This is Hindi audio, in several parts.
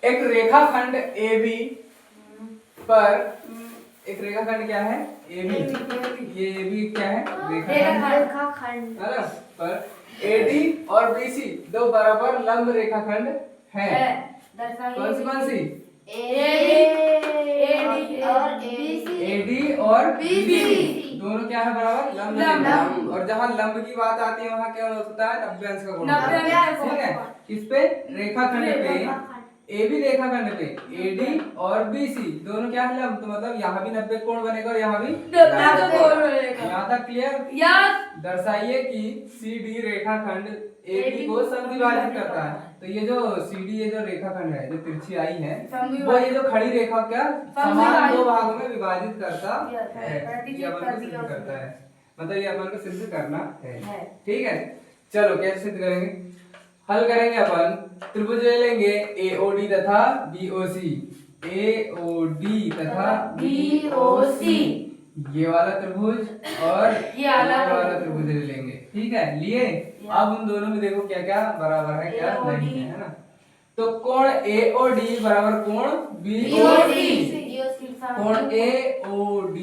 एक रेखाखंड AB पर एक रेखाखंड क्या है AB, ये AB क्या है रेखाखंड है ना, पर AD और BC दो बराबर लंब रेखाखंड है। कौन सी AD और BC दोनों क्या है बराबर लंब। और जहाँ लंब की बात आती है वहाँ क्या होता है 90 अंश का गुण, ठीक है। इस पे रेखाखंड पे AB रेखाखंड पे AD और BC दोनों क्या है लंब, तो मतलब यहाँ भी 90 कोण बनेगा और यहाँ भी 90 कोण बनेगा। यहाँ तक क्लियर। दर्शाइए कि CD रेखाखंड AB को समद्विभाजित करता है। तो ये जो CD ये जो रेखाखंड है जो तिरछी आई है वो ये जो खड़ी रेखा क्या समान दो भागों में विभाजित करता है, ये अपन को सिद्ध करता है, मतलब ये अपन को सिद्ध करना है, ठीक है। चलो कैसे सिद्ध करेंगे, हल करेंगे अपन। त्रिभुज ले लेंगे AOD तथा BOC, AOD तथा BOC, ये वाला त्रिभुज और ये वाला त्रिभुज ले लेंगे, ठीक है। लिए अब उन दोनों में देखो क्या क्या बराबर है क्या नहीं है ना। तो कोण AOD बराबर कोण BOC, कोण AOD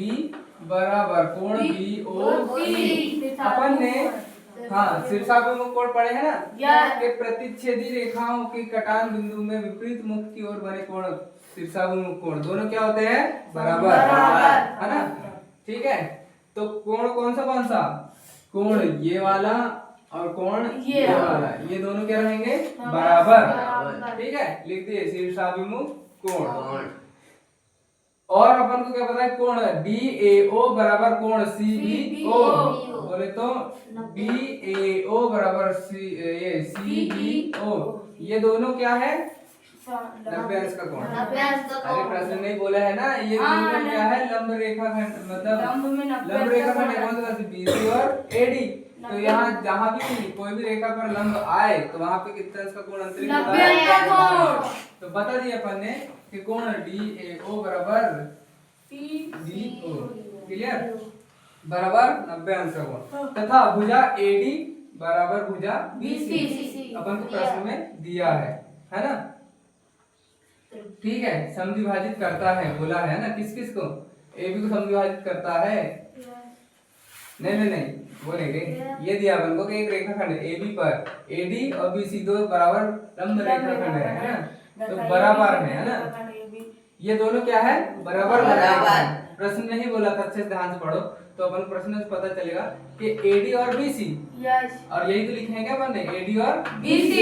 बराबर कोण BOC। अपन ने शीर्षाभिमुख कोण पढ़े है ना कि प्रतिच्छेदी रेखाओं के कटान बिंदु में विपरीत मुख की ओर बने कोण शीर्षाभिमुख कोण दोनों क्या होते हैं बराबर है ना, ठीक है। तो कोण कौन सा कोण ये वाला और कोण ये वाला, ये दोनों क्या रहेंगे बराबर, ठीक है। लिख दिए शीर्षाभिमुख कोण। और अपन को क्या पता है कोण BAO बराबर कोण CBO, बोले तो BAO बराबर CBO, ये दोनों क्या है 90 अंश का कोण। अरे प्रश्न नहीं बोला है ना, ये दोनों क्या है लंब रेखाखंड, मतलब लंब रेखाखंड कौन सा BC और AD। तो यहाँ जहाँ भी कोई भी रेखा पर लंब आए तो वहाँ पे कितने अंश का कोण अंतरित होता है, तो बता दिया अपन ने कि कोण DAO बराबर CBO, क्लियर, बराबर 90 अंश का कोण तथा भुजा AD बराबर भुजा BC अपन को प्रश्न में दिया है ना, ठीक है। समद्विभाजित करता है बोला है ना, किस किस को AB को समद्विभाजित करता है, नहीं बोलेंगे ये दिया अपन को कि एक रेखाखंड AB पर AD और BC दो बराबर लंब रेखाखंड है ना, तो बराबर है ना, ये दोनों क्या है बराबर। प्रश्न नहीं बोला था, अच्छे से ध्यान से पढ़ो तो अपन प्रश्न से पता चलेगा कि AD और BC, और यही तो लिखे हैं क्या अपन ने AD और BC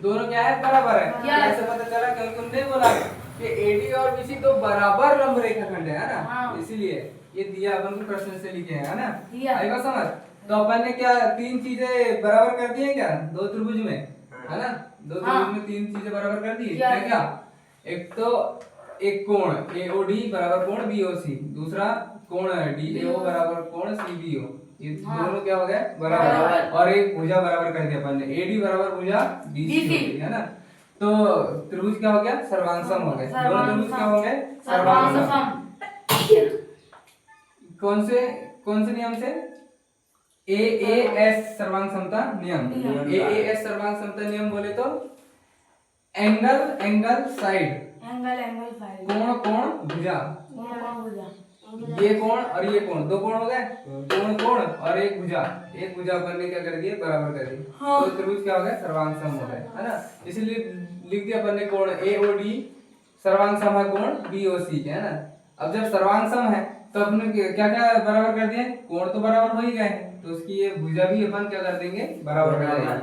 दोनों क्या है बराबर है। ऐसे पता चला क्योंकि उन्होंने बोला कि AD और BC तो बराबर लंब रेखाखंड है ना, इसीलिए ये दिया अपन को प्रश्न से लिखे हैं ना, आएगा समझ। तो अपन ने क्या तीन चीजें बराबर कर दी है क्या दो त्रिभुज में, है ना, दो त्रिभुज में तीन चीजें बराबर कर दी है क्या, एक तो एक कोण AOD बराबर कोण BOC, दूसरा कोण DAO बराबर कोण CBO, ये दोनों क्या हो गए बराबर, और एक भुजा बराबर कर दिया अपन ने AD बराबर भुजा BC, है ना। तो त्रिभुज क्या हो गया सर्वांगसम हो गए, दोनों त्रिभुज क्या हो गए सर्वांगसम। कौन से नियम से AAS सर्वांग समता नियम। AAS सर्वांग समता नियम बोले तो एंगल साइड, कोण भुजा, ये कोण और ये कोण दो कोण हो गए, कोण और एक भुजा अपन ने क्या कर दिए बराबर कर दिए, तो त्रिभुज क्या हो गया सर्वांगसम हो गए, है ना। इसलिए लिख दिया अपन ने कोण AOD सर्वांगसम है कोण BOC, है ना। अब जब सर्वांगसम है तो अपने क्या क्या बराबर कर दिए, कोण तो बराबर हो ही गए हैं, तो उसकी ये भुजा भी अपन क्या कर देंगे बराबर कर देंगे,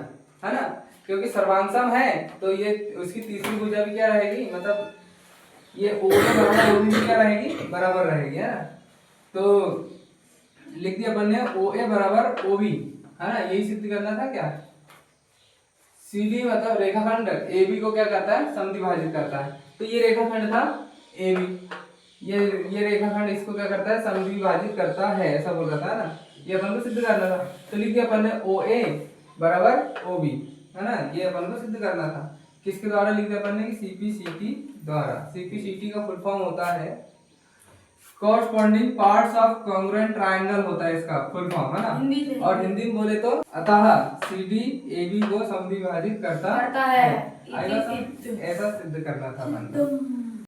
है ना, क्योंकि सर्वांगसम है तो ये उसकी तीसरी भुजा भी क्या रहेगी, मतलब ये O बराबर OB भी क्या रहेगी बराबर रहेगी, है ना। तो लिख दिया अपन ने OA बराबर OB, है ना, यही सिद्ध करना था क्या। CD मतलब रेखाखंड AB को क्या करता है समद्विभाजित करता है, तो ये रेखाखंड था AB, ये रेखाखंड इसको क्या करता है समद्विभाजित करता है, ऐसा बोल रहा था ना, ये अपन को सिद्ध करना था। तो लिख दिया अपन ने OA बराबर OB, है ना, ये अपन को सिद्ध करना था। किसके द्वारा लिख दिया अपन ने CPCT द्वारा। CPCT का फुल फॉर्म होता है corresponding parts of congruent triangle होता है इसका फुल फॉर्म, है ना। और हिंदी में बोले तो अतः CD AB को समद्विभाजित करता है। आई बात समझ? ऐसा सिद्ध करना था अपन को।